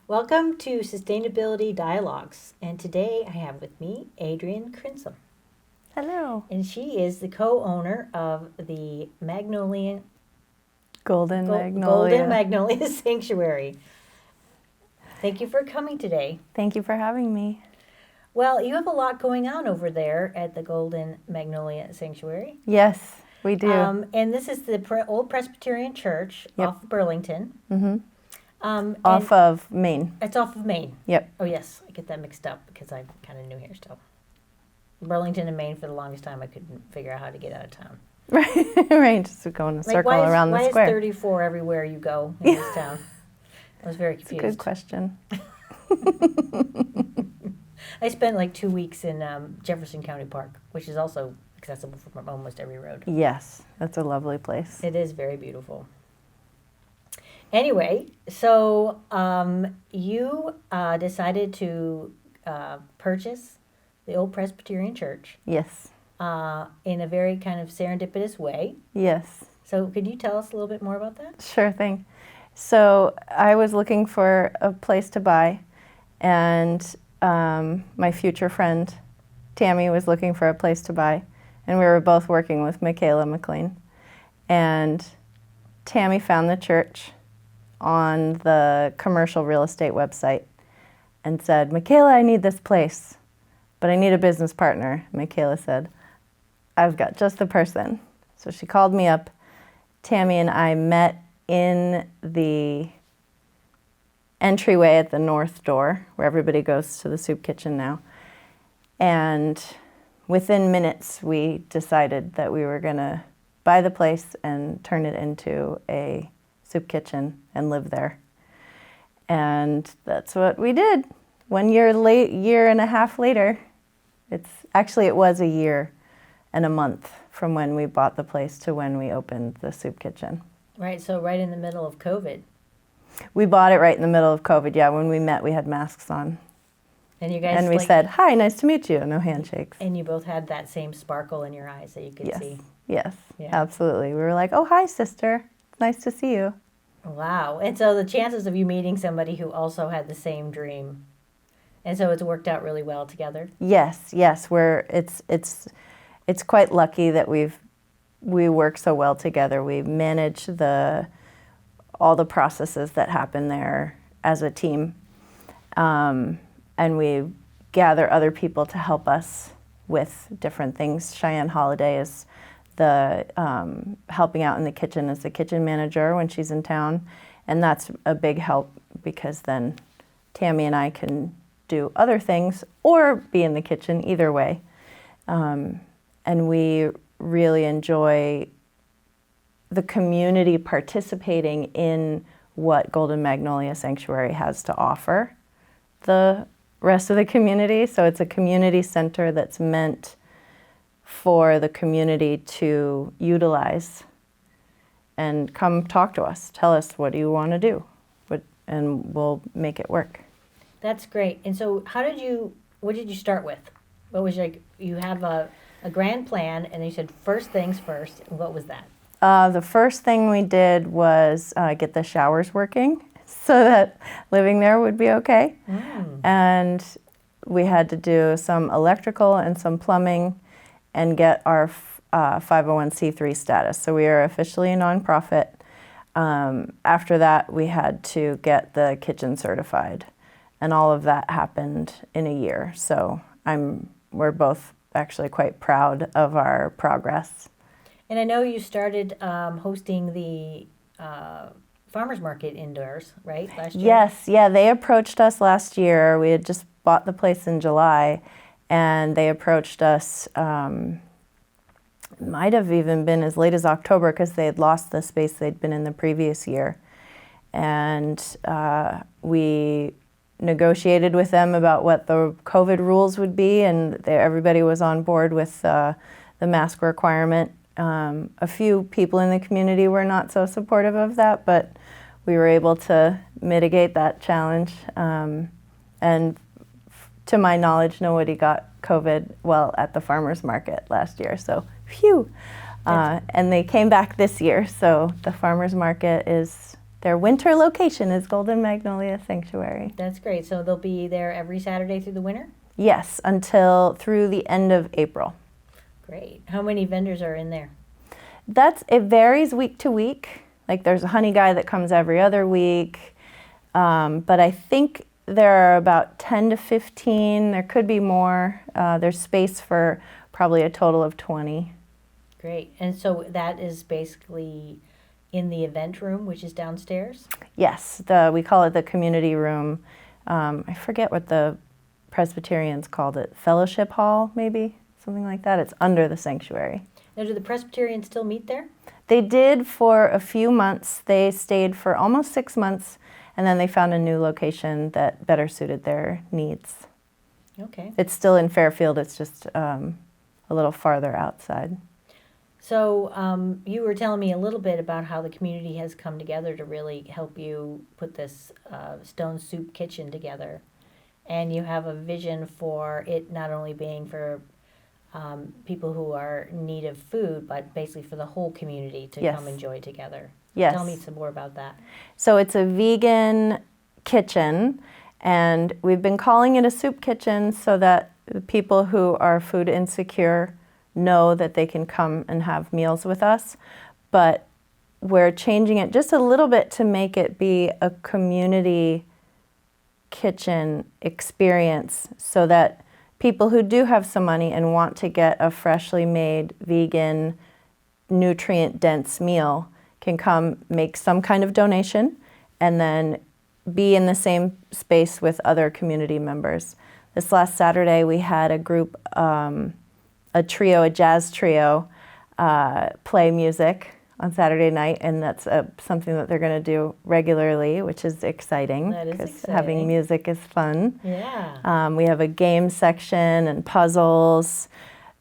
Welcome to Sustainability Dialogues, and today I have with me Adriene Crinsom, Hello. and she is the co-owner of the Golden Magnolia. Golden Magnolia Sanctuary. Thank you for coming today. Thank you for having me. Well, you have a lot going on over there at the Golden Magnolia Sanctuary. Yes, we do. And this is the old Presbyterian Church Yep. off of Burlington. Mm-hmm. And Off of Maine. it's off of Maine. Yep. Oh, yes. I get that mixed up because I'm kind of new here still. Burlington and Maine, for the longest time, I couldn't figure out how to get out of town. Right, just going a circle around the square. Why is 34 everywhere you go in this town? I was very confused. It's a good question. I spent like 2 weeks in Jefferson County Park, which is also accessible from almost every road. Yes, that's a lovely place. It is very beautiful. Anyway, so you decided to purchase the old Presbyterian Church Yes. in a very kind of serendipitous way. Yes. So could you tell us a little bit more about that? Sure thing. So I was looking for a place to buy, and my future friend Tammy was looking for a place to buy, and we were both working with Michaela McLean. And Tammy found the church on the commercial real estate website and said, "Michaela, I need this place, but I need a business partner." Michaela said, "I've got just the person." So she called me up. Tammy and I met in the entryway at the north door, where everybody goes to the soup kitchen now. And within minutes, we decided that we were going to buy the place and turn it into a soup kitchen and live there. And that's what we did. 1 year and a half later, it was a year and a month from when we bought the place to when we opened the soup kitchen. Right, so right in the middle of COVID. We bought it right in the middle of COVID. Yeah, when we met, we had masks on. And you guys And we said, "Hi, nice to meet you." No handshakes. And you both had that same sparkle in your eyes that you could Yes. see. Yes, Yeah. absolutely. We were like, "Oh, hi, sister. It's nice to see you." Wow. And so the chances of you meeting somebody who also had the same dream, and so it's worked out really well together. Yes. It's quite lucky that we work so well together. We manage all the processes that happen there as a team, and we gather other people to help us with different things. Cheyanne Holiday is the helping out in the kitchen as the kitchen manager when she's in town, and that's a big help because then Tammy and I can do other things or be in the kitchen, either way. And we really enjoy the community participating in what Golden Magnolia Sanctuary has to offer the rest of the community. So it's a community center that's meant for the community to utilize and come talk to us. Tell us, what do you want to do? And we'll make it work. That's great. And so what did you start with? What was you have a grand plan, and you said first things first. What was that? The first thing we did was get the showers working so that living there would be okay. And we had to do some electrical and some plumbing and get our 501c3 status. So we are officially a nonprofit. After that, we had to get the kitchen certified. And all of that happened in a year. So we're both actually quite proud of our progress. And I know you started hosting the farmers market indoors, right, last year? Yes, yeah, they approached us last year. We had just bought the place in July, and they approached us, might have even been as late as October because they had lost the space they'd been in the previous year. And we negotiated with them about what the COVID rules would be, and everybody was on board with the mask requirement. A few people in the community were not so supportive of that, but we were able to mitigate that challenge. And to my knowledge, nobody got COVID at the farmers market last year, so phew. And they came back this year, so the farmers market their winter location is Golden Magnolia Sanctuary. That's great. So they'll be there every Saturday through the winter? Yes, until through the end of April. Great. How many vendors are in there? It varies week to week. Like there's a honey guy that comes every other week. But I think there are about 10 to 15. There could be more. There's space for probably a total of 20. Great. And so that is basically in the event room, which is downstairs? Yes, we call it the community room. I forget what the Presbyterians called it. Fellowship Hall, maybe? Something like that. It's under the sanctuary. Now, do the Presbyterians still meet there? They did for a few months. They stayed for almost 6 months, and then they found a new location that better suited their needs. Okay. It's still in Fairfield. It's just a little farther outside. So you were telling me a little bit about how the community has come together to really help you put this Stone Soup Kitchen together. And you have a vision for it not only being for people who are in need of food, but basically for the whole community to Yes. come enjoy together. Yes. Tell me some more about that. So it's a vegan kitchen, and we've been calling it a soup kitchen so that the people who are food insecure know that they can come and have meals with us. But we're changing it just a little bit to make it be a community kitchen experience so that people who do have some money and want to get a freshly made, vegan, nutrient-dense meal can come make some kind of donation and then be in the same space with other community members. This last Saturday we had a group, a jazz trio, play music on Saturday night, and that's something that they're going to do regularly, which is exciting. That is because exciting. having music is fun. Yeah. We have a game section and puzzles.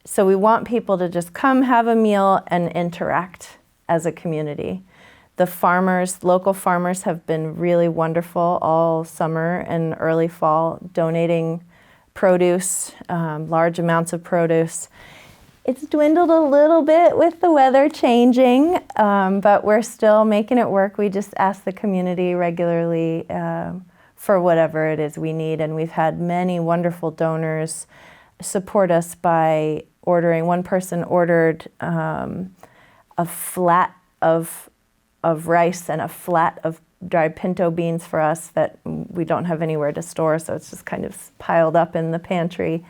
So we want people to just come have a meal and interact as a community. The farmers, local farmers have been really wonderful all summer and early fall, donating produce, large amounts of produce. It's dwindled a little bit with the weather changing, but we're still making it work. We just ask the community regularly for whatever it is we need, and we've had many wonderful donors support us by ordering. One person ordered a flat of rice and a flat of dried pinto beans for us that we don't have anywhere to store, so it's just kind of piled up in the pantry.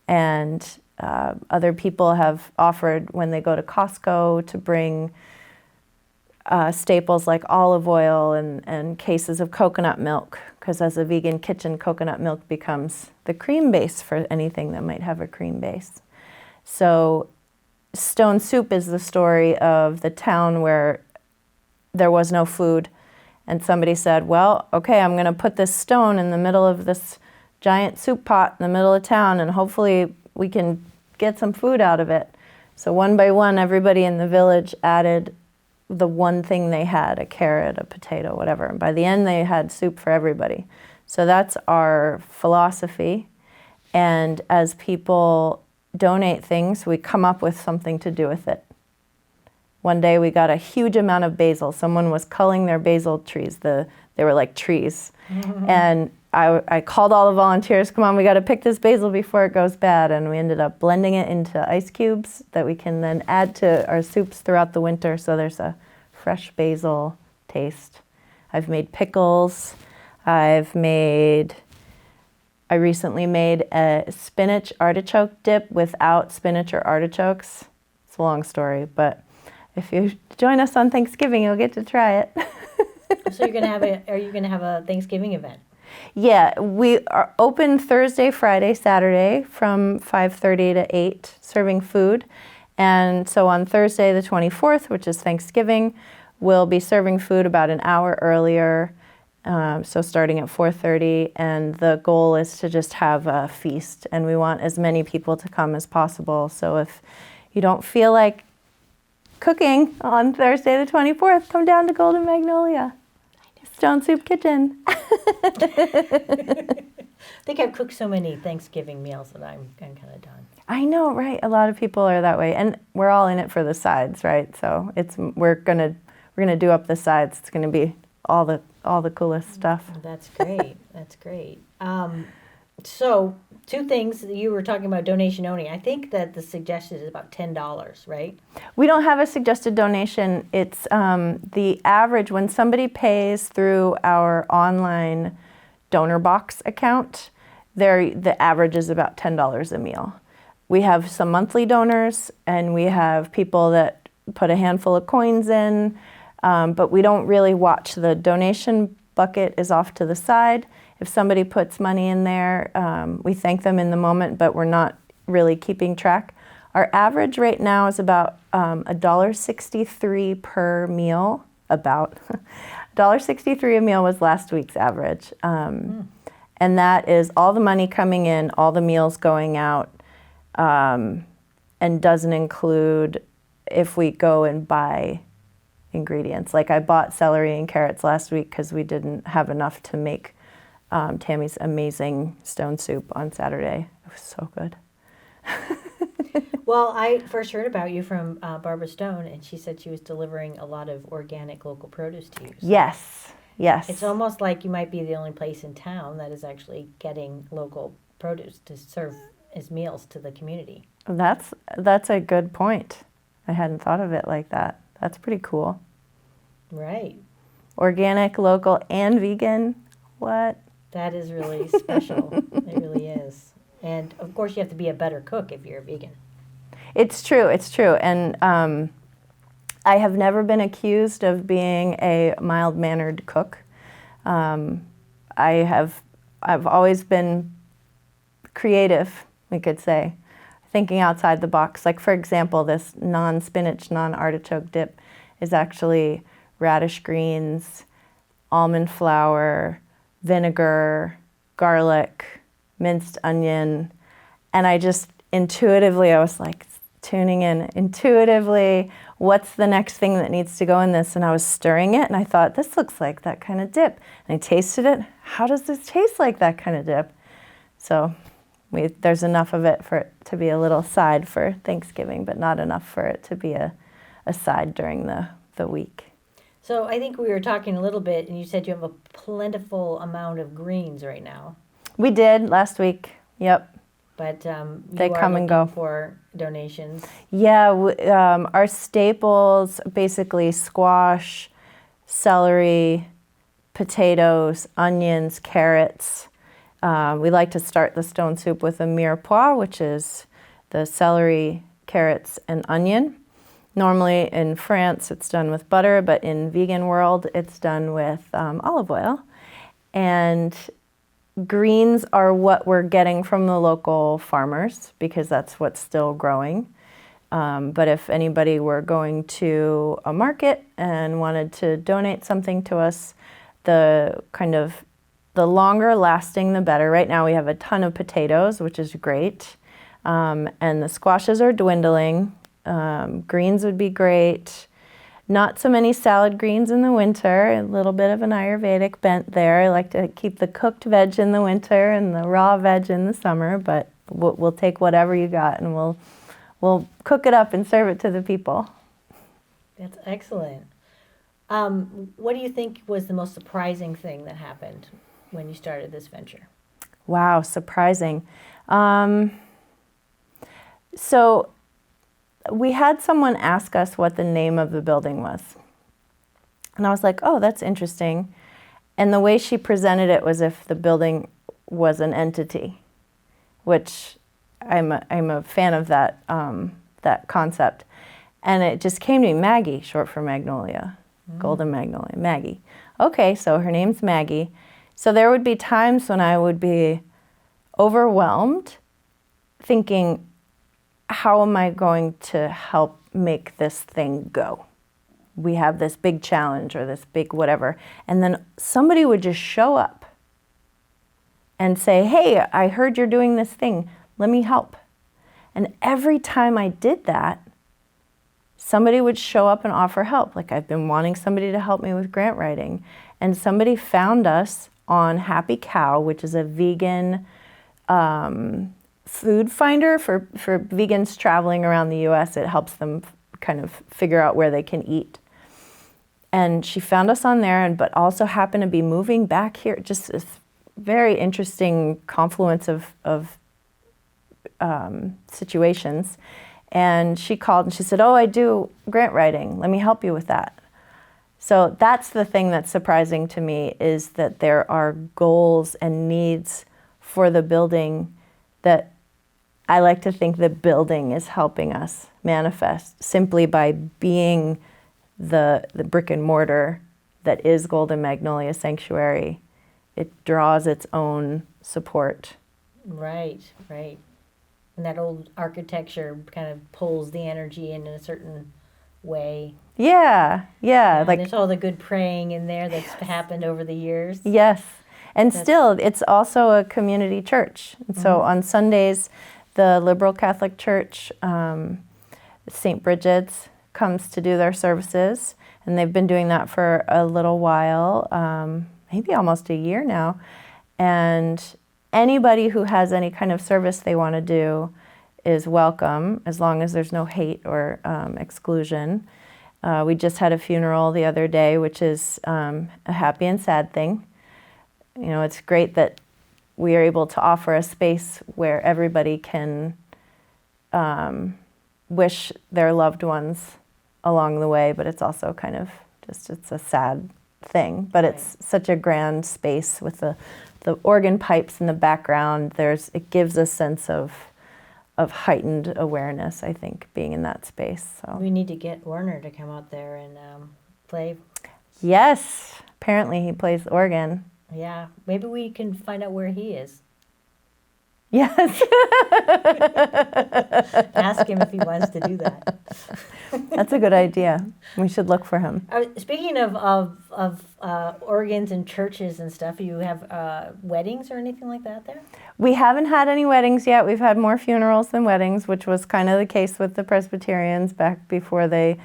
And other people have offered when they go to Costco to bring staples like olive oil and cases of coconut milk, because as a vegan kitchen, coconut milk becomes the cream base for anything that might have a cream base. So Stone Soup is the story of the town where there was no food, and somebody said, well, okay, I'm going to put this stone in the middle of this giant soup pot in the middle of town, and hopefully we can get some food out of it. So one by one, everybody in the village added the one thing they had, a carrot, a potato, whatever. And by the end, they had soup for everybody. So that's our philosophy. And as people donate things, we come up with something to do with it. One day we got a huge amount of basil. Someone was culling their basil trees. They were like trees. And I called all the volunteers, come on, we got to pick this basil before it goes bad. And we ended up blending it into ice cubes that we can then add to our soups throughout the winter, so there's a fresh basil taste. I've made pickles. I recently made a spinach artichoke dip without spinach or artichokes. It's a long story, but if you join us on Thanksgiving, you'll get to try it. So are you gonna have a Thanksgiving event? Yeah, we are open Thursday, Friday, Saturday from 5:30 to 8, serving food. And so on Thursday the 24th, which is Thanksgiving, we'll be serving food about an hour earlier, so starting at 4:30. And the goal is to just have a feast, and we want as many people to come as possible. So if you don't feel like cooking on Thursday the 24th, come down to Golden Magnolia. Stone Soup Kitchen. I think I've cooked so many Thanksgiving meals that I'm kind of done. I know, right? A lot of people are that way, and we're all in it for the sides, right? So we're gonna do up the sides. It's gonna be all the coolest stuff. That's great. That's great. So two things, you were talking about donation only. I think that the suggestion is about $10, right? We don't have a suggested donation. It's the average when somebody pays through our online donor box account, the average is about $10 a meal. We have some monthly donors, and we have people that put a handful of coins in, but we don't really watch. The donation bucket is off to the side. If somebody puts money in there, we thank them in the moment, but we're not really keeping track. Our average right now is about $1.63 per meal, about. $1.63 a meal was last week's average. And that is all the money coming in, all the meals going out, and doesn't include if we go and buy ingredients. Like I bought celery and carrots last week because we didn't have enough to make Tammy's amazing stone soup on Saturday. It was so good. Well, I first heard about you from Barbara Stone, and she said she was delivering a lot of organic local produce to you. So Yes, yes. it's almost like you might be the only place in town that is actually getting local produce to serve as meals to the community. That's a good point. I hadn't thought of it like that. That's pretty cool. Right. Organic, local, and vegan. What? That is really special. It really is. And of course, you have to be a better cook if you're a vegan. It's true. It's true. And I have never been accused of being a mild-mannered cook. I've always been creative, we could say, thinking outside the box. Like, for example, this non-spinach, non-artichoke dip is actually radish greens, almond flour, vinegar, garlic, minced onion. And I just intuitively, I was like tuning in, intuitively, what's the next thing that needs to go in this? And I was stirring it, and I thought, this looks like that kind of dip. And I tasted it. How does this taste like that kind of dip? So there's enough of it for it to be a little side for Thanksgiving, but not enough for it to be a side during the week. So I think we were talking a little bit, and you said you have a plentiful amount of greens right now. We did last week. Yep. But They you are come and go. looking for donations. Yeah, our staples, basically squash, celery, potatoes, onions, carrots. We like to start the stone soup with a mirepoix, which is the celery, carrots, and onion. Normally in France it's done with butter, but in vegan world it's done with olive oil. And greens are what we're getting from the local farmers because that's what's still growing. But if anybody were going to a market and wanted to donate something to us, the longer lasting, the better. Right now we have a ton of potatoes, which is great. And the squashes are dwindling. Greens would be great. Not so many salad greens in the winter, a little bit of an Ayurvedic bent there. I like to keep the cooked veg in the winter and the raw veg in the summer, but we'll take whatever you got and we'll cook it up and serve it to the people. That's excellent. What do you think was the most surprising thing that happened when you started this venture? Wow, surprising. So we had someone ask us what the name of the building was. And I was like, oh, that's interesting. And the way she presented it was if the building was an entity, which I'm a fan of that, that concept. And it just came to me, Maggie, short for Magnolia, Golden Magnolia, Maggie. Okay, so her name's Maggie. So there would be times when I would be overwhelmed thinking, how am I going to help make this thing go? We have this big challenge or this big whatever. And then somebody would just show up and say, hey, I heard you're doing this thing. Let me help. And every time I did that, somebody would show up and offer help. Like I've been wanting somebody to help me with grant writing. And somebody found us on Happy Cow, which is a vegan food finder for vegans traveling around the U.S. It helps them kind of figure out where they can eat. And she found us on there, but also happened to be moving back here. Just this very interesting confluence of situations. And she called and she said, "Oh, I do grant writing. Let me help you with that." So that's the thing that's surprising to me, is that there are goals and needs for the building that I like to think the building is helping us manifest simply by being the brick and mortar that is Golden Magnolia Sanctuary. It draws its own support. Right. And that old architecture kind of pulls the energy in a certain way. Yeah. And there's all the good praying in there that's happened over the years. Yes. And still, it's also a community church. And so on Sundays, the Liberal Catholic Church, St. Bridget's, comes to do their services. And they've been doing that for a little while, maybe almost a year now. And anybody who has any kind of service they want to do is welcome, as long as there's no hate or exclusion. We just had a funeral the other day, which is a happy and sad thing. You know, it's great that we are able to offer a space where everybody can wish their loved ones along the way, but it's also kind of just, it's a sad thing. But it's such a grand space with the organ pipes in the background. It gives a sense of heightened awareness, I think, being in that space. So we need to get Werner to come out there and play. Yes, apparently he plays the organ. Yeah, maybe we can find out where he is. Yes. Ask him if he wants to do that. That's a good idea. We should look for him. Speaking of organs and churches and stuff, you have weddings or anything like that there? We haven't had any weddings yet. We've had more funerals than weddings, which was kind of the case with the Presbyterians back before they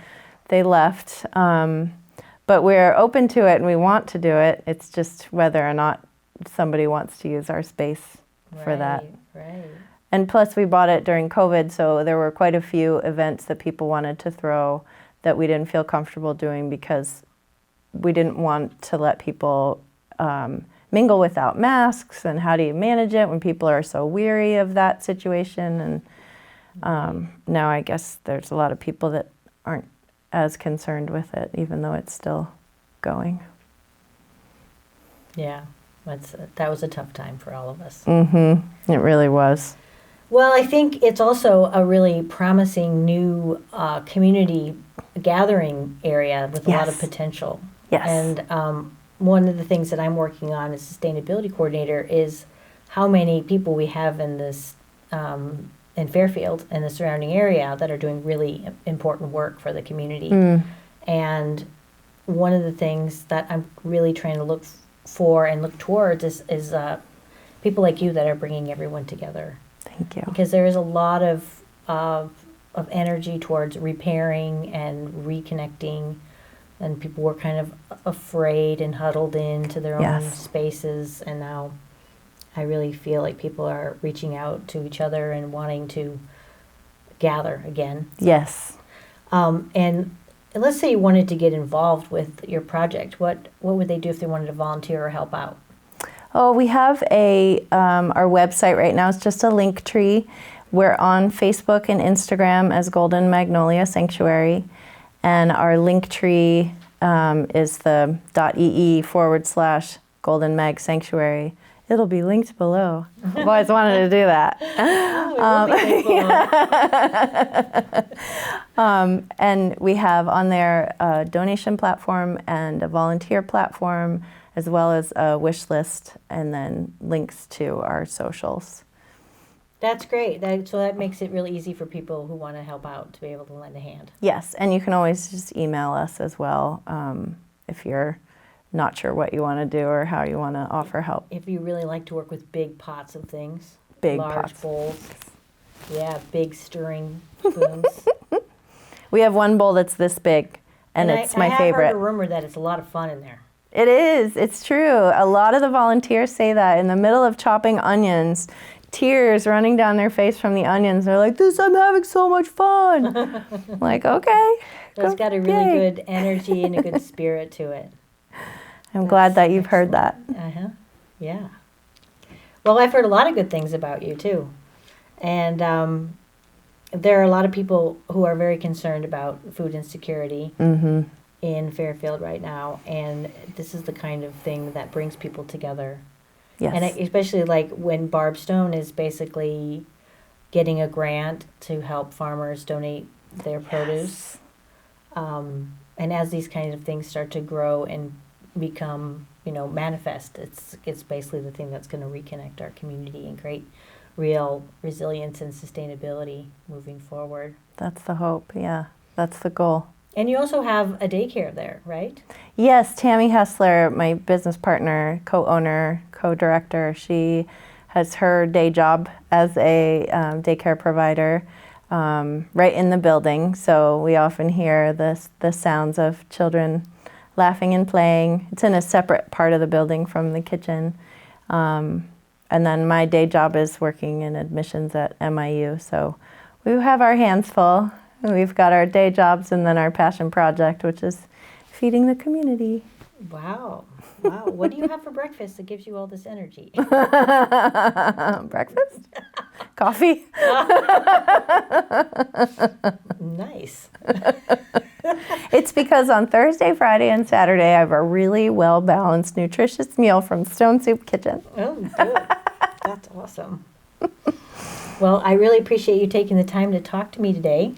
left. But we're open to it and we want to do it. It's just whether or not somebody wants to use our space for that. Right. And plus we bought it during COVID, so there were quite a few events that people wanted to throw that we didn't feel comfortable doing because we didn't want to let people mingle without masks. And how do you manage it when people are so weary of that situation? And now I guess there's a lot of people that aren't as concerned with it, even though it's still going. Yeah, that was a tough time for all of us. Mm-hmm. It really was. Well, I think it's also a really promising new community gathering area with a lot of potential. Yes. And one of the things that I'm working on as sustainability coordinator is how many people we have in this in Fairfield and the surrounding area that are doing really important work for the community. And one of the things that I'm really trying to look for and look towards is people like you that are bringing everyone together. Thank you. Because there is a lot of energy towards repairing and reconnecting, and people were kind of afraid and huddled into their own spaces, and now I really feel like people are reaching out to each other and wanting to gather again. Yes. And let's say you wanted to get involved with your project. What would they do if they wanted to volunteer or help out? Oh, we have our website right now is just a link tree. We're on Facebook and Instagram as Golden Magnolia Sanctuary, and our link tree is the .ee/Golden Mag Sanctuary. It'll be linked below. I've always wanted to do that. And we have on there a donation platform and a volunteer platform, as well as a wish list, and then links to our socials. That's great. So that makes it really easy for people who want to help out to be able to lend a hand. Yes, and you can always just email us as well if you're not sure what you want to do or how you want to offer help. If you really like to work with big pots of things, Large pots. Bowls, big stirring spoons. We have one bowl that's this big, and it's my favorite. I have heard a rumor that it's a lot of fun in there. It is. It's true. A lot of the volunteers say that in the middle of chopping onions, tears running down their face from the onions. They're like, I'm having so much fun. I'm like, okay, So it's got a really Yay. good energy and a good spirit to it. I'm glad that you've heard that. Uh-huh. Yeah. Well, I've heard a lot of good things about you, too. And there are a lot of people who are very concerned about food insecurity Mm-hmm. in Fairfield right now. And this is the kind of thing that brings people together. Yes. And especially like when Barb Stone is basically getting a grant to help farmers donate their produce. And as these kinds of things start to grow and become, manifest, it's basically the thing that's going to reconnect our community and create real resilience and sustainability moving forward. That's the hope. Yeah, that's the goal. And you also have a daycare there, right? Yes, Tammy Hessler, my business partner, co-owner, co-director, she has her day job as a daycare provider right in the building. So we often hear the sounds of children laughing and playing. It's in a separate part of the building from the kitchen. And then my day job is working in admissions at MIU. So we have our hands full. We've got our day jobs and then our passion project, which is feeding the community. Wow. Wow. What do you have for breakfast that gives you all this energy? Breakfast? Coffee? Nice. It's because on Thursday, Friday, and Saturday, I have a really well-balanced, nutritious meal from Stone Soup Kitchen. Oh, good. That's awesome. Well, I really appreciate you taking the time to talk to me today.